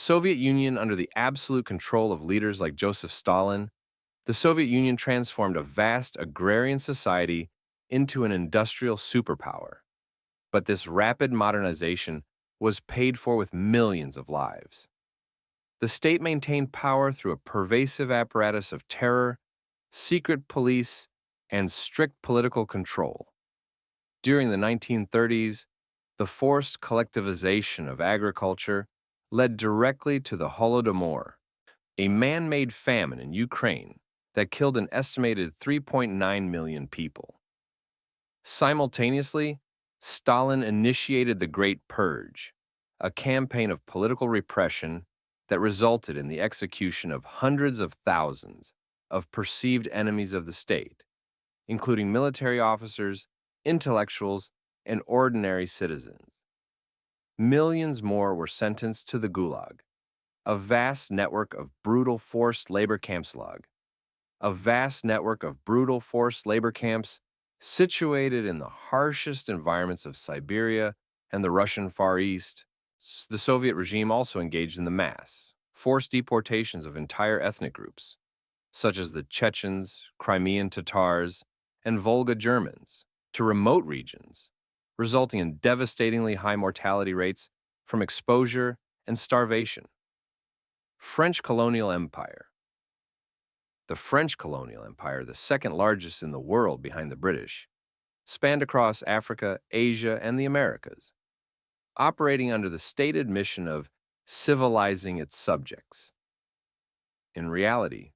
Soviet Union under the absolute control of leaders like Joseph Stalin, the Soviet Union transformed a vast agrarian society into an industrial superpower. But this rapid modernization was paid for with millions of lives. The state maintained power through a pervasive apparatus of terror, secret police, and strict political control. During the 1930s, the forced collectivization of agriculture led directly to the Holodomor, a man-made famine in Ukraine that killed an estimated 3.9 million people. Simultaneously, Stalin initiated the Great Purge, a campaign of political repression that resulted in the execution of hundreds of thousands of perceived enemies of the state, including military officers, intellectuals, and ordinary citizens. Millions more were sentenced to the Gulag, a vast network of brutal forced labor camps situated in the harshest environments of Siberia and the Russian Far East. The Soviet regime also engaged in the mass, forced deportations of entire ethnic groups, such as the Chechens, Crimean Tatars, and Volga Germans, to remote regions, resulting in devastatingly high mortality rates from exposure and starvation. French colonial empire. The French colonial empire, the second largest in the world behind the British, spanned across Africa, Asia, and the Americas, operating under the stated mission of civilizing its subjects. In reality,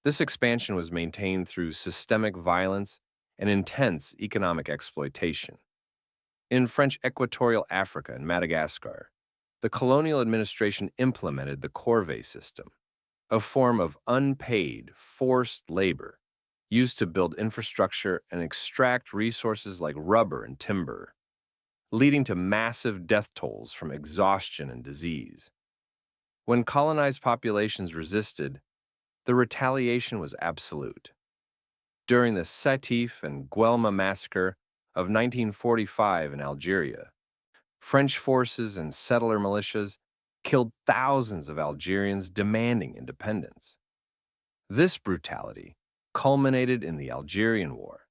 this expansion was maintained through systemic violence and intense economic exploitation. In French Equatorial Africa and Madagascar, the colonial administration implemented the corvée system, a form of unpaid, forced labor used to build infrastructure and extract resources like rubber and timber, leading to massive death tolls from exhaustion and disease. When colonized populations resisted, the retaliation was absolute. During the Sétif and Guelma massacre of 1945 in Algeria, French forces and settler militias killed thousands of Algerians demanding independence. This brutality culminated in the Algerian War,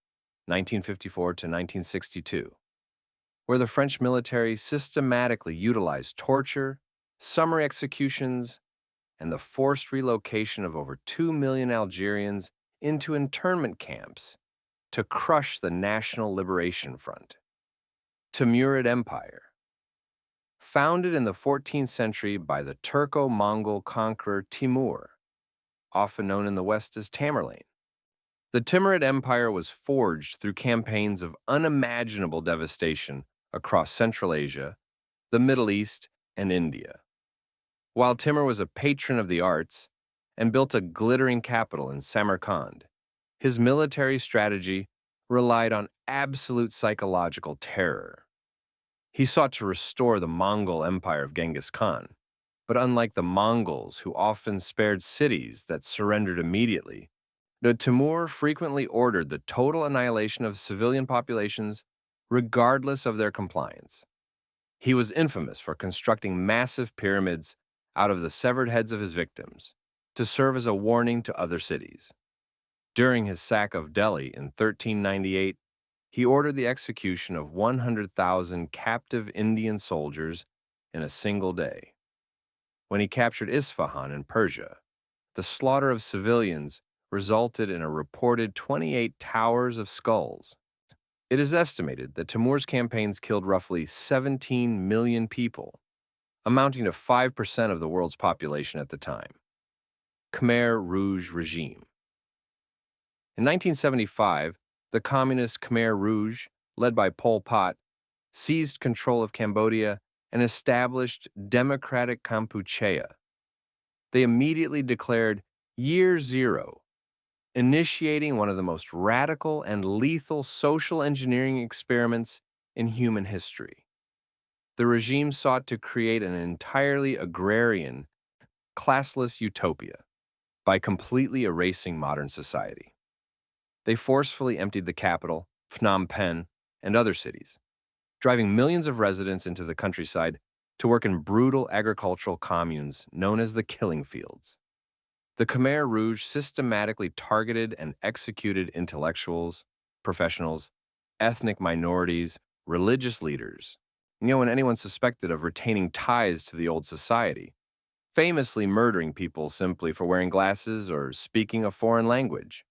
1954 to 1962, where the French military systematically utilized torture, summary executions, and the forced relocation of over 2 million Algerians into internment camps to crush the National Liberation Front. Timurid Empire. Founded in the 14th century by the Turco-Mongol conqueror Timur, often known in the West as Tamerlane, the Timurid Empire was forged through campaigns of unimaginable devastation across Central Asia, the Middle East, and India. While Timur was a patron of the arts and built a glittering capital in Samarkand, his military strategy relied on absolute psychological terror. He sought to restore the Mongol Empire of Genghis Khan, but unlike the Mongols, who often spared cities that surrendered immediately, the Timur frequently ordered the total annihilation of civilian populations regardless of their compliance. He was infamous for constructing massive pyramids out of the severed heads of his victims to serve as a warning to other cities. During his sack of Delhi in 1398, he ordered the execution of 100,000 captive Indian soldiers in a single day. When he captured Isfahan in Persia, the slaughter of civilians resulted in a reported 28 towers of skulls. It is estimated that Timur's campaigns killed roughly 17 million people, amounting to 5% of the world's population at the time. Khmer Rouge regime. In 1975, the communist Khmer Rouge, led by Pol Pot, seized control of Cambodia and established Democratic Kampuchea. They immediately declared Year Zero, initiating one of the most radical and lethal social engineering experiments in human history. The regime sought to create an entirely agrarian, classless utopia by completely erasing modern society. They forcefully emptied the capital, Phnom Penh, and other cities, driving millions of residents into the countryside to work in brutal agricultural communes known as the Killing Fields. The Khmer Rouge systematically targeted and executed intellectuals, professionals, ethnic minorities, religious leaders, and anyone suspected of retaining ties to the old society, famously murdering people simply for wearing glasses or speaking a foreign language.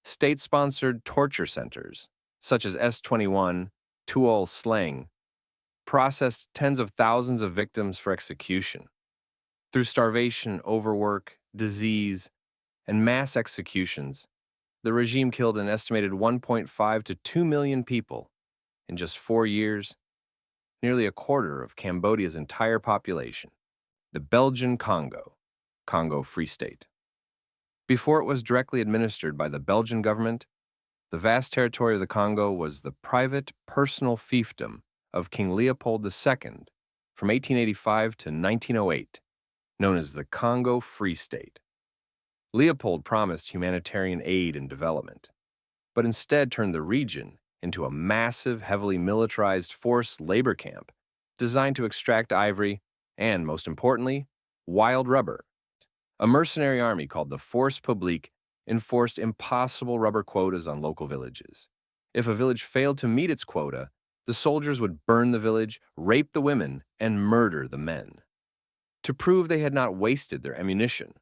State-sponsored torture centers, such as S21, Tuol Sleng, processed tens of thousands of victims for execution. Through starvation, overwork, disease, and mass executions, the regime killed an estimated 1.5 to 2 million people in just 4 years, nearly a quarter of Cambodia's entire population. The Belgian Congo, Congo Free State. Before it was directly administered by the Belgian government, the vast territory of the Congo was the private, personal fiefdom of King Leopold II from 1885 to 1908, known as the Congo Free State. Leopold promised humanitarian aid and development, but instead turned the region into a massive, heavily militarized forced labor camp designed to extract ivory and, most importantly, wild rubber. A mercenary army called the Force Publique enforced impossible rubber quotas on local villages. If a village failed to meet its quota, the soldiers would burn the village, rape the women, and murder the men. To prove they had not wasted their ammunition,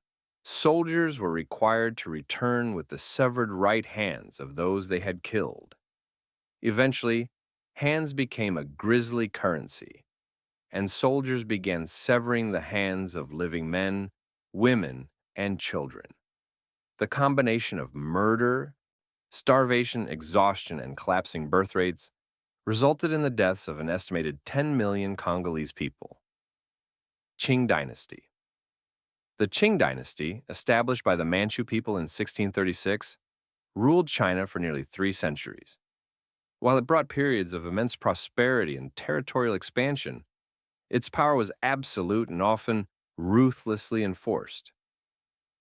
soldiers were required to return with the severed right hands of those they had killed. Eventually, hands became a grisly currency, and soldiers began severing the hands of living men, women, and children. The combination of murder, starvation, exhaustion, and collapsing birth rates resulted in the deaths of an estimated 10 million Congolese people. Qing Dynasty. The Qing Dynasty, established by the Manchu people in 1636, ruled China for nearly 3 centuries. While it brought periods of immense prosperity and territorial expansion, its power was absolute and often ruthlessly enforced.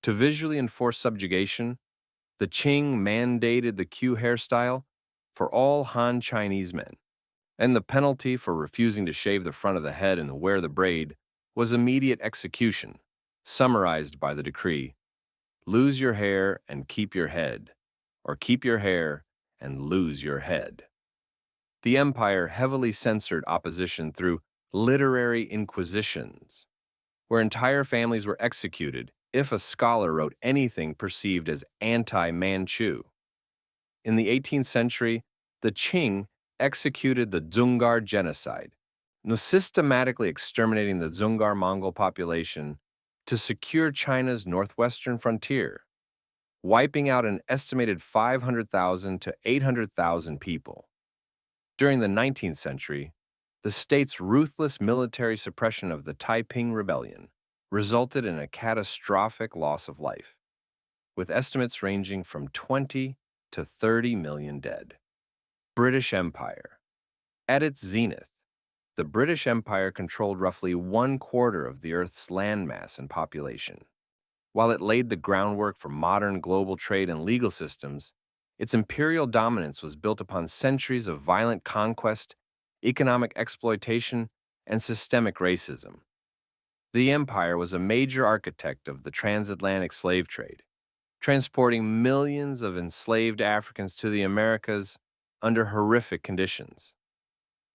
To visually enforce subjugation, the Qing mandated the queue hairstyle for all Han Chinese men, and the penalty for refusing to shave the front of the head and wear the braid was immediate execution, summarized by the decree, "Lose your hair and keep your head," or "keep your hair and lose your head." The empire heavily censored opposition through literary inquisitions, where entire families were executed if a scholar wrote anything perceived as anti-Manchu. In the 18th century, the Qing executed the Dzungar genocide, systematically exterminating the Dzungar Mongol population to secure China's northwestern frontier, wiping out an estimated 500,000 to 800,000 people. During the 19th century, the state's ruthless military suppression of the Taiping Rebellion resulted in a catastrophic loss of life, with estimates ranging from 20 to 30 million dead. British Empire. At its zenith, the British Empire controlled roughly 1/4 of the Earth's landmass and population. While it laid the groundwork for modern global trade and legal systems, its imperial dominance was built upon centuries of violent conquest, economic exploitation, and systemic racism. The empire was a major architect of the transatlantic slave trade, transporting millions of enslaved Africans to the Americas under horrific conditions.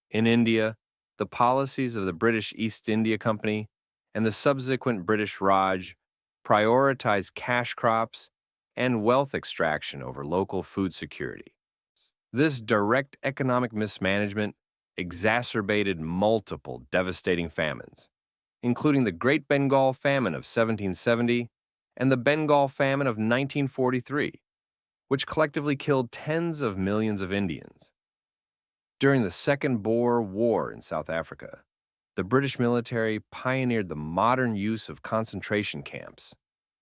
In India, the policies of the British East India Company and the subsequent British Raj prioritized cash crops and wealth extraction over local food security. This direct economic mismanagement exacerbated multiple devastating famines, including the Great Bengal Famine of 1770 and the Bengal Famine of 1943, which collectively killed tens of millions of Indians. During the Second Boer War in South Africa, the British military pioneered the modern use of concentration camps,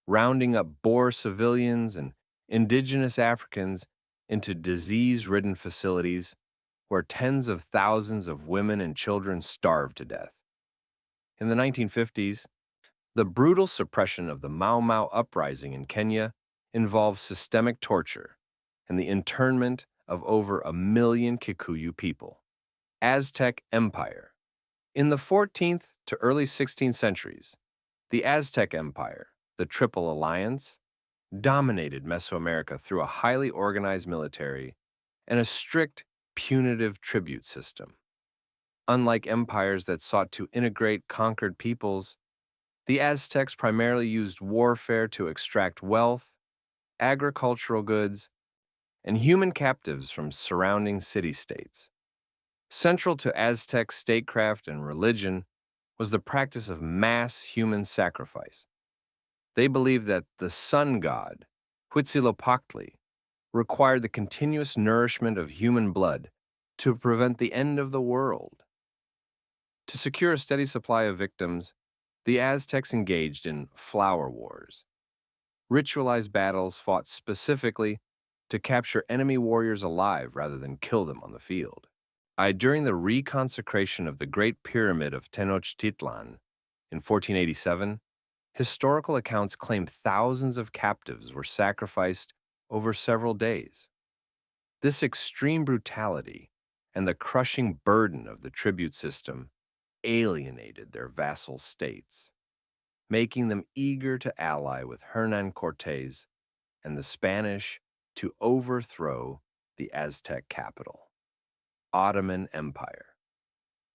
rounding up Boer civilians and indigenous Africans into disease-ridden facilities where tens of thousands of women and children starved to death. In the 1950s, the brutal suppression of the Mau Mau uprising in Kenya involved systemic torture and the internment of over 1 million Kikuyu people. Aztec Empire. In the 14th to early 16th centuries, the Aztec Empire, the Triple Alliance, dominated Mesoamerica through a highly organized military and a strict punitive tribute system. Unlike empires that sought to integrate conquered peoples, the Aztecs primarily used warfare to extract wealth, agricultural goods, and human captives from surrounding city-states. Central to Aztec statecraft and religion was the practice of mass human sacrifice. They believed that the sun god, Huitzilopochtli, required the continuous nourishment of human blood to prevent the end of the world. To secure a steady supply of victims, the Aztecs engaged in flower wars, ritualized battles fought specifically to capture enemy warriors alive rather than kill them on the field. During the reconsecration of the Great Pyramid of Tenochtitlan in 1487, historical accounts claim thousands of captives were sacrificed over several days. This extreme brutality and the crushing burden of the tribute system alienated their vassal states, making them eager to ally with Hernan Cortés and the Spanish to overthrow the Aztec capital. Ottoman Empire.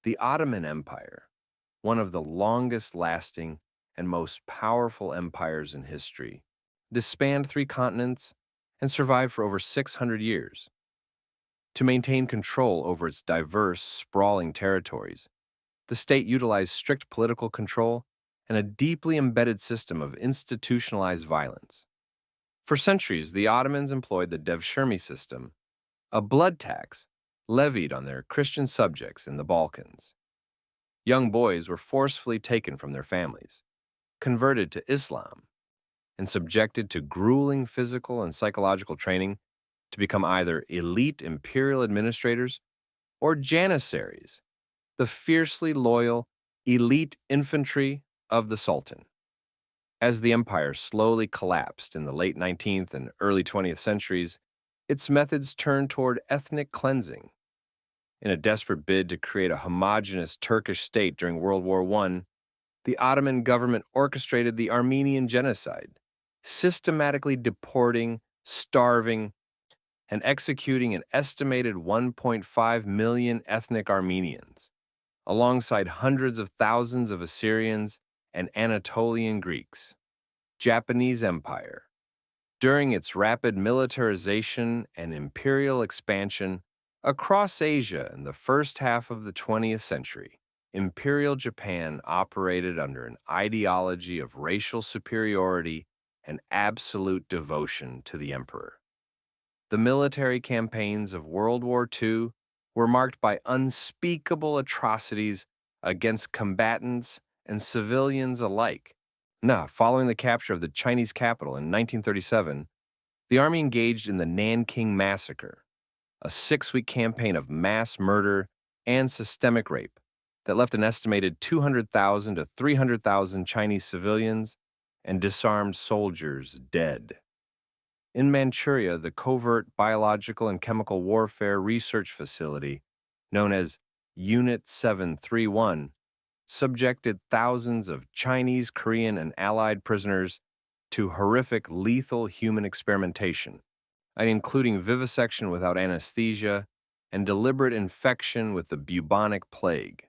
The Ottoman Empire, one of the longest-lasting and most powerful empires in history, spanned 3 continents and survived for over 600 years. To maintain control over its diverse, sprawling territories, the state utilized strict political control and a deeply embedded system of institutionalized violence. For centuries, the Ottomans employed the Devshirme system, a blood tax levied on their Christian subjects in the Balkans. Young boys were forcefully taken from their families, converted to Islam, and subjected to grueling physical and psychological training to become either elite imperial administrators or janissaries, the fiercely loyal elite infantry of the Sultan. As the empire slowly collapsed in the late 19th and early 20th centuries, its methods turned toward ethnic cleansing. In a desperate bid to create a homogeneous Turkish state during World War I, the Ottoman government orchestrated the Armenian genocide, systematically deporting, starving, and executing an estimated 1.5 million ethnic Armenians, alongside hundreds of thousands of Assyrians and Anatolian Greeks. Japanese Empire. During its rapid militarization and imperial expansion across Asia in the first half of the 20th century, Imperial Japan operated under an ideology of racial superiority and absolute devotion to the emperor. The military campaigns of World War II were marked by unspeakable atrocities against combatants and civilians alike. Following the capture of the Chinese capital in 1937, the army engaged in the Nanking Massacre, a 6-week campaign of mass murder and systemic rape that left an estimated 200,000 to 300,000 Chinese civilians and disarmed soldiers dead. In Manchuria, the covert biological and chemical warfare research facility, known as Unit 731, subjected thousands of Chinese, Korean, and Allied prisoners to horrific lethal human experimentation, including vivisection without anesthesia and deliberate infection with the bubonic plague.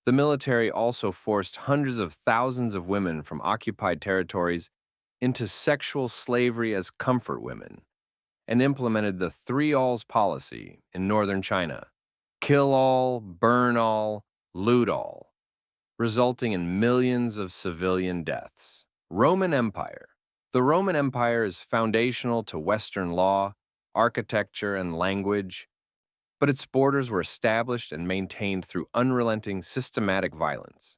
The military also forced hundreds of thousands of women from occupied territories into sexual slavery as comfort women and implemented the 3-alls policy in northern China: kill all, burn all, loot all, resulting in millions of civilian deaths. Roman Empire. The Roman Empire is foundational to Western law, architecture, and language, but its borders were established and maintained through unrelenting systematic violence.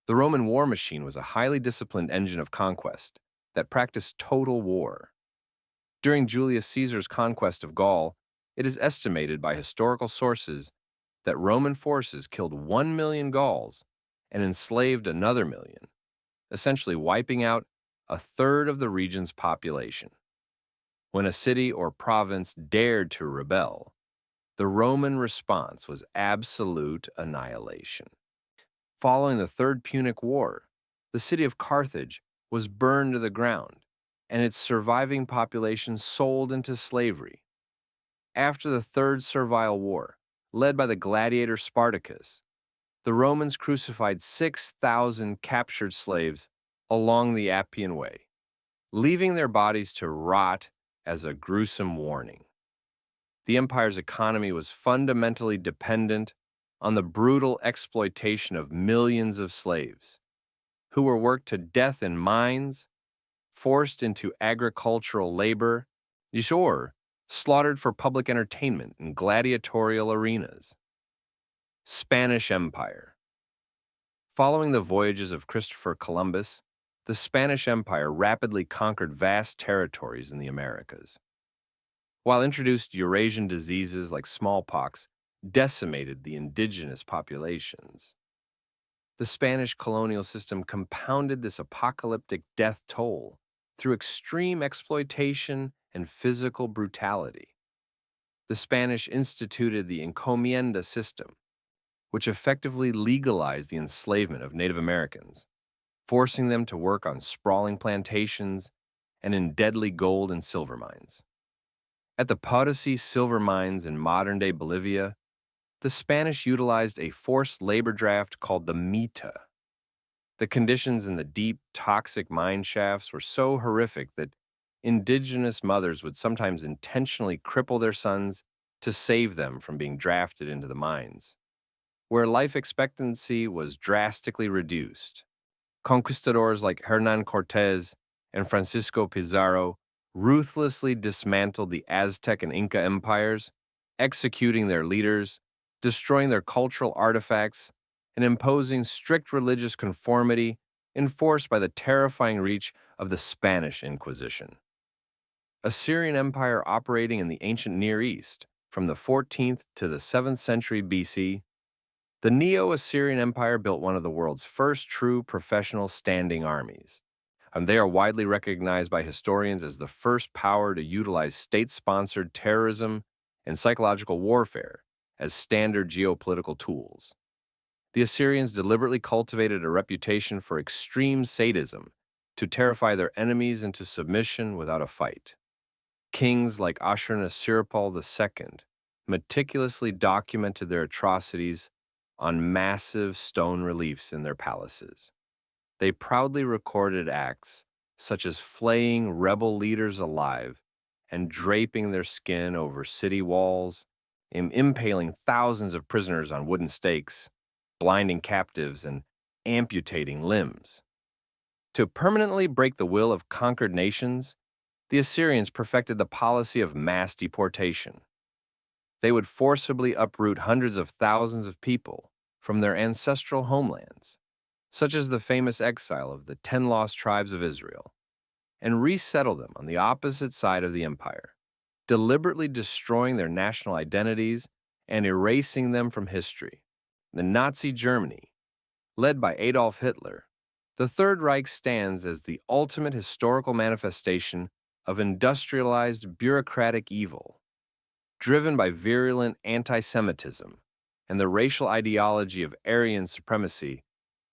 The Roman war machine was a highly disciplined engine of conquest that practiced total war. During Julius Caesar's conquest of Gaul, it is estimated by historical sources that Roman forces killed 1 million Gauls and enslaved another million, essentially wiping out a third of the region's population. When a city or province dared to rebel, the Roman response was absolute annihilation. Following the Third Punic War, the city of Carthage was burned to the ground, and its surviving population sold into slavery. After the Third Servile War, led by the gladiator Spartacus, the Romans crucified 6,000 captured slaves along the Appian Way, leaving their bodies to rot as a gruesome warning. The empire's economy was fundamentally dependent on the brutal exploitation of millions of slaves, who were worked to death in mines, forced into agricultural labor, or slaughtered for public entertainment in gladiatorial arenas. Spanish Empire. Following the voyages of Christopher Columbus, the Spanish Empire rapidly conquered vast territories in the Americas. While introduced Eurasian diseases like smallpox decimated the indigenous populations, the Spanish colonial system compounded this apocalyptic death toll through extreme exploitation and physical brutality. The Spanish instituted the encomienda system, which effectively legalized the enslavement of Native Americans, forcing them to work on sprawling plantations and in deadly gold and silver mines. At the Potosi silver mines in modern-day Bolivia, the Spanish utilized a forced labor draft called the mita. The conditions in the deep, toxic mine shafts were so horrific that indigenous mothers would sometimes intentionally cripple their sons to save them from being drafted into the mines, where life expectancy was drastically reduced. Conquistadors like Hernan Cortés and Francisco Pizarro ruthlessly dismantled the Aztec and Inca empires, executing their leaders, destroying their cultural artifacts, and imposing strict religious conformity enforced by the terrifying reach of the Spanish Inquisition. Assyrian Empire operating in the ancient Near East from the 14th to the 7th century BC, the Neo-Assyrian Empire built one of the world's first true professional standing armies. And they are widely recognized by historians as the first power to utilize state-sponsored terrorism and psychological warfare as standard geopolitical tools. The Assyrians deliberately cultivated a reputation for extreme sadism to terrify their enemies into submission without a fight. Kings like Ashurnasirpal II meticulously documented their atrocities on massive stone reliefs in their palaces. They proudly recorded acts such as flaying rebel leaders alive and draping their skin over city walls, impaling thousands of prisoners on wooden stakes, blinding captives, and amputating limbs. To permanently break the will of conquered nations, the Assyrians perfected the policy of mass deportation. They would forcibly uproot hundreds of thousands of people from their ancestral homelands, such as the famous exile of the 10 lost tribes of Israel, and resettle them on the opposite side of the empire, deliberately destroying their national identities and erasing them from history. The Nazi Germany, led by Adolf Hitler, the Third Reich stands as the ultimate historical manifestation of industrialized bureaucratic evil, driven by virulent anti-Semitism and the racial ideology of Aryan supremacy.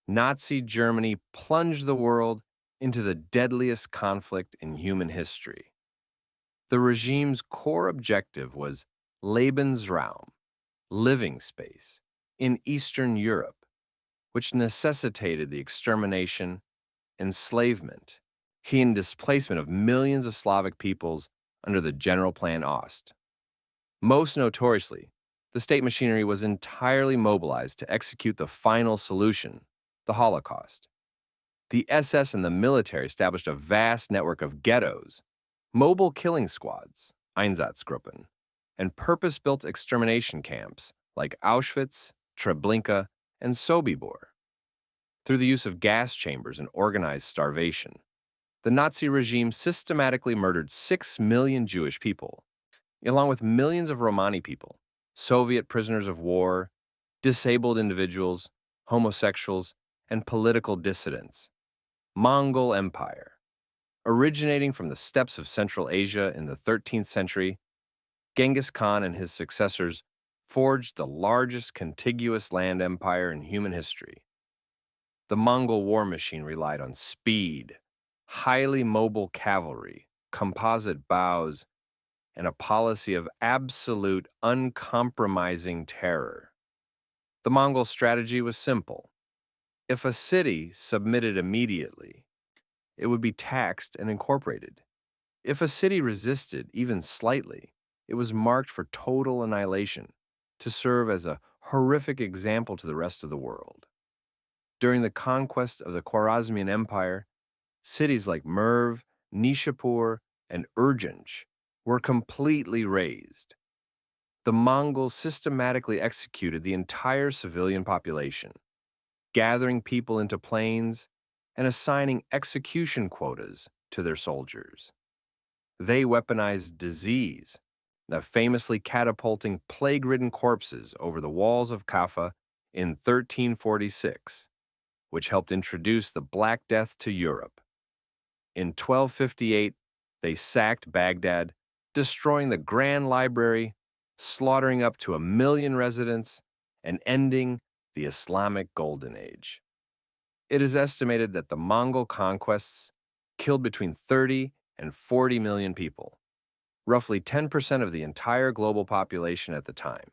Nazi Germany plunged the world into the deadliest conflict in human history. The regime's core objective was Lebensraum, living space, in Eastern Europe, which necessitated the extermination, enslavement, and displacement of millions of Slavic peoples under the General Plan Ost. Most notoriously, the state machinery was entirely mobilized to execute the final solution, the Holocaust. The SS and the military established a vast network of ghettos, mobile killing squads, Einsatzgruppen, and purpose-built extermination camps like Auschwitz, Treblinka, and Sobibor. Through the use of gas chambers and organized starvation, the Nazi regime systematically murdered 6 million Jewish people, along with millions of Romani people, Soviet prisoners of war, disabled individuals, homosexuals, and political dissidents. Mongol Empire. Originating from the steppes of Central Asia in the 13th century, Genghis Khan and his successors forged the largest contiguous land empire in human history. The Mongol war machine relied on speed, highly mobile cavalry, composite bows, and a policy of absolute, uncompromising terror. The Mongol strategy was simple. If a city submitted immediately, it would be taxed and incorporated. If a city resisted, even slightly, it was marked for total annihilation to serve as a horrific example to the rest of the world. During the conquest of the Khwarezmian Empire, cities like Merv, Nishapur, and Urgench were completely razed. The Mongols systematically executed the entire civilian population, gathering people into plains and assigning execution quotas to their soldiers. They weaponized disease, now famously catapulting plague-ridden corpses over the walls of Kaffa in 1346, which helped introduce the Black Death to Europe. In 1258, they sacked Baghdad, destroying the Grand Library, slaughtering up to 1 million residents, and ending the Islamic Golden Age. It is estimated that the Mongol conquests killed between 30 and 40 million people, roughly 10% of the entire global population at the time.